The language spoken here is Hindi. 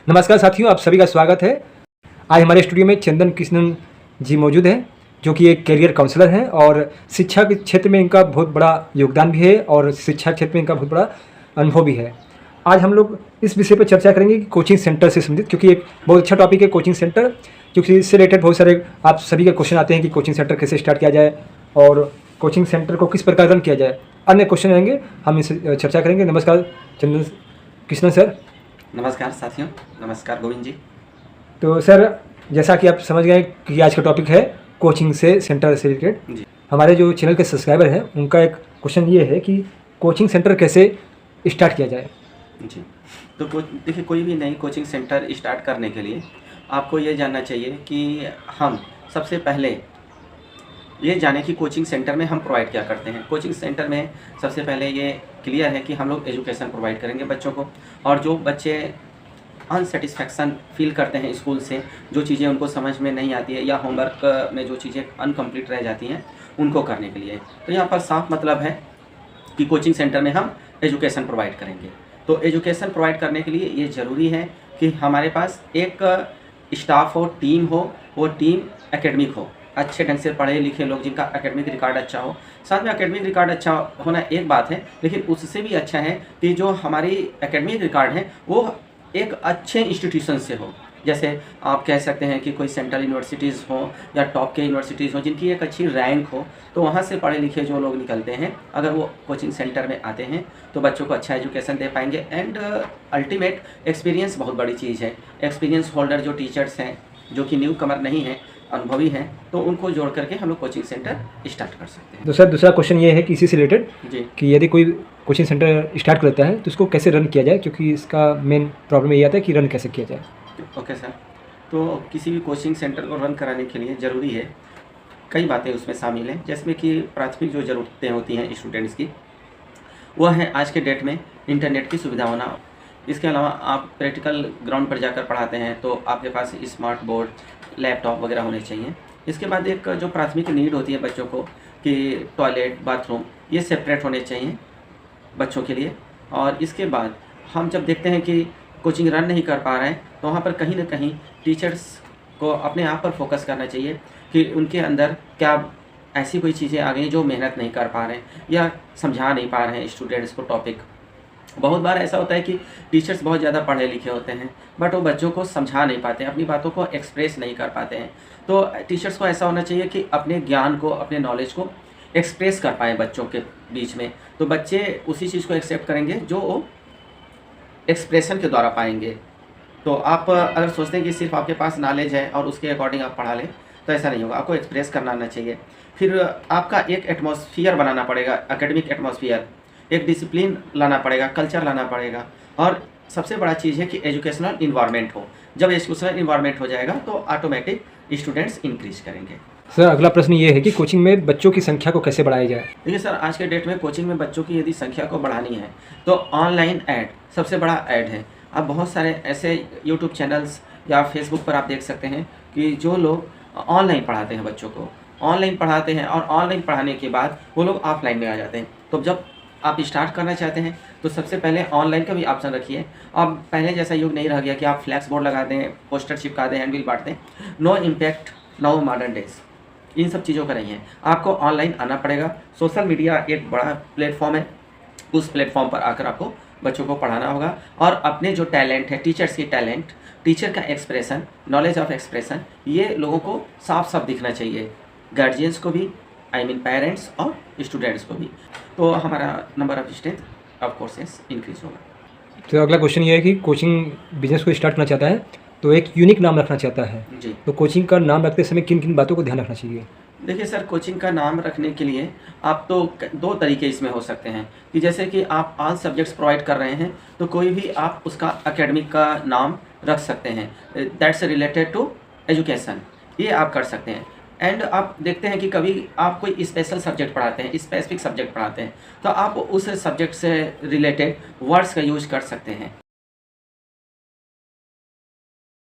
नमस्कार साथियों, आप सभी का स्वागत है। आज हमारे स्टूडियो में चंदन कृष्णन जी मौजूद हैं, जो कि एक करियर काउंसलर हैं और शिक्षा के क्षेत्र में इनका बहुत बड़ा योगदान भी है और शिक्षा क्षेत्र में इनका बहुत बड़ा अनुभव भी है। आज हम लोग इस विषय पर चर्चा करेंगे कि कोचिंग सेंटर से संबंधित, क्योंकि एक बहुत अच्छा टॉपिक है कोचिंग सेंटर, क्योंकि इससे रिलेटेड बहुत सारे आप सभी के क्वेश्चन आते हैं कि कोचिंग सेंटर कैसे स्टार्ट किया जाए और कोचिंग सेंटर को किस प्रकार रन किया जाए। अन्य क्वेश्चन रहेंगे, हम इस चर्चा करेंगे। नमस्कार चंदन कृष्णन सर। नमस्कार साथियों, नमस्कार गोविंद जी। तो सर, जैसा कि आप समझ गए कि आज का टॉपिक है कोचिंग से सेंटर से रिलेटेड। जी हमारे जो चैनल के सब्सक्राइबर हैं उनका एक क्वेश्चन ये है कि कोचिंग सेंटर कैसे स्टार्ट किया जाए। जी तो देखिए, कोई भी नई कोचिंग सेंटर स्टार्ट करने के लिए आपको ये जानना चाहिए कि हम सबसे पहले ये जाने कि कोचिंग सेंटर में हम प्रोवाइड क्या करते हैं। कोचिंग सेंटर में सबसे पहले ये क्लियर है कि हम लोग एजुकेशन प्रोवाइड करेंगे बच्चों को, और जो बच्चे अनसेटिस्फैक्शन फील करते हैं स्कूल से, जो चीज़ें उनको समझ में नहीं आती है या होमवर्क में जो चीज़ें अनकम्प्लीट रह जाती हैं उनको करने के लिए, तो यहाँ पर साफ मतलब है कि कोचिंग सेंटर में हम एजुकेशन प्रोवाइड करेंगे। तो एजुकेशन प्रोवाइड करने के लिए ये ज़रूरी है कि हमारे पास एक स्टाफ हो, टीम हो, वो टीम एकेडमिक हो, अच्छे ढंग से पढ़े लिखे लोग जिनका एकेडमिक रिकॉर्ड अच्छा हो। साथ में एकेडमिक रिकॉर्ड अच्छा होना एक बात है, लेकिन उससे भी अच्छा है कि जो हमारी एकेडमिक रिकॉर्ड है वो एक अच्छे इंस्टीट्यूशन से हो। जैसे आप कह सकते हैं कि कोई सेंट्रल यूनिवर्सिटीज़ हो या टॉप के यूनिवर्सिटीज़ हो जिनकी एक अच्छी रैंक हो, तो वहाँ से पढ़े लिखे जो लोग निकलते हैं, अगर वो कोचिंग सेंटर में आते हैं तो बच्चों को अच्छा एजुकेशन दे पाएंगे। एंड अल्टीमेट एक्सपीरियंस बहुत बड़ी चीज़ है। एक्सपीरियंस होल्डर जो टीचर्स हैं, जो कि न्यू कमर नहीं हैं, अनुभवी हैं, तो उनको जोड़ करके हम लोग कोचिंग सेंटर स्टार्ट कर सकते हैं। तो सर, दूसरा क्वेश्चन ये है कि इसी से रिलेटेड जी कि यदि कोई कोचिंग सेंटर स्टार्ट करता है तो उसको कैसे रन किया जाए, क्योंकि इसका मेन प्रॉब्लम ये आता है कि रन कैसे किया जाए। ओके सर, तो किसी भी कोचिंग सेंटर को रन कराने के लिए ज़रूरी है, कई बातें उसमें शामिल हैं, जिसमें कि प्राथमिक जो ज़रूरतें होती हैं स्टूडेंट्स की, वह है आज के डेट में इंटरनेट की सुविधा होना। इसके अलावा आप प्रैक्टिकल ग्राउंड पर जाकर पढ़ाते हैं तो आपके पास स्मार्ट बोर्ड, लैपटॉप वगैरह होने चाहिए। इसके बाद एक जो प्राथमिक नीड होती है बच्चों को कि टॉयलेट, बाथरूम, ये सेपरेट होने चाहिए बच्चों के लिए। और इसके बाद हम जब देखते हैं कि कोचिंग रन नहीं कर पा रहे हैं तो वहाँ पर कहीं ना कहीं टीचर्स को अपने आप पर फोकस करना चाहिए कि उनके अंदर क्या ऐसी कोई चीज़ें आ गई जो मेहनत नहीं कर पा रहे हैं या समझा नहीं पा रहे हैं स्टूडेंट्स को टॉपिक। बहुत बार ऐसा होता है कि टीचर्स बहुत ज़्यादा पढ़े लिखे होते हैं बट वो बच्चों को समझा नहीं पाते, अपनी बातों को एक्सप्रेस नहीं कर पाते हैं। तो टीचर्स को ऐसा होना चाहिए कि अपने ज्ञान को, अपने नॉलेज को एक्सप्रेस कर पाएँ बच्चों के बीच में, तो बच्चे उसी चीज़ को एक्सेप्ट करेंगे जो वो एक्सप्रेशन के द्वारा पाएंगे। तो आप अगर सोचते हैं कि सिर्फ आपके पास नॉलेज है और उसके अकॉर्डिंग आप पढ़ा लें, तो ऐसा नहीं होगा। आपको एक्सप्रेस करना आना चाहिए। फिर आपका एक एटमॉस्फियर बनाना पड़ेगा, एकेडमिक एटमॉस्फियर, एक डिसिप्लिन लाना पड़ेगा, कल्चर लाना पड़ेगा, और सबसे बड़ा चीज़ है कि एजुकेशनल इन्वायरमेंट हो। जब एजुकेशनल इन्वायरमेंट हो जाएगा तो ऑटोमेटिक स्टूडेंट्स इंक्रीज करेंगे। सर, अगला प्रश्न ये है कि कोचिंग में बच्चों की संख्या को कैसे बढ़ाया जाए। देखिए सर, आज के डेट में कोचिंग में बच्चों की यदि संख्या को बढ़ानी है तो ऑनलाइन ऐड सबसे बड़ा ऐड है। अब बहुत सारे ऐसे यूट्यूब चैनल्स या फेसबुक पर आप देख सकते हैं कि जो लोग ऑनलाइन पढ़ाते हैं, बच्चों को ऑनलाइन पढ़ाते हैं, और ऑनलाइन पढ़ाने के बाद वो लोग ऑफलाइन में आ जाते हैं। तो जब आप स्टार्ट करना चाहते हैं तो सबसे पहले ऑनलाइन का भी ऑप्शन रखिए। अब पहले जैसा युग नहीं रह गया कि आप फ्लैक्स बोर्ड लगा दें, पोस्टर चिपका दें, हैंडबिल बांट दें। No impact, no modern days, इन सब चीज़ों का नहीं है। आपको ऑनलाइन आना पड़ेगा। सोशल मीडिया एक बड़ा प्लेटफॉर्म है, उस प्लेटफॉर्म पर आकर आपको बच्चों को पढ़ाना होगा, और अपने जो टैलेंट है, टीचर्स की टैलेंट, टीचर का एक्सप्रेशन, नॉलेज ऑफ एक्सप्रेशन, ये लोगों को साफ साफ दिखना चाहिए, गार्जियंस को भी, आई मीन पेरेंट्स और स्टूडेंट्स को भी। तो हमारा number of strength of courses increase होगा। तो अगला क्वेश्चन ये है कि कोचिंग बिजनेस को स्टार्ट करना चाहता है तो एक यूनिक नाम रखना चाहता है जी, तो कोचिंग का नाम रखते समय किन किन बातों को ध्यान रखना चाहिए। देखिए सर, कोचिंग का नाम रखने के लिए आप तो दो तरीके इसमें हो सकते हैं कि जैसे कि आप ऑल सब्जेक्ट्स प्रोवाइड कर रहे हैं तो कोई भी आप उसका एकेडमिक का नाम रख सकते हैं, दैट्स रिलेटेड टू एजुकेशन, ये आप कर सकते हैं। एंड आप देखते हैं कि कभी आप कोई स्पेशल सब्जेक्ट पढ़ाते हैं, स्पेसिफिक सब्जेक्ट पढ़ाते हैं, तो आप उस सब्जेक्ट से रिलेटेड वर्ड्स का यूज कर सकते हैं।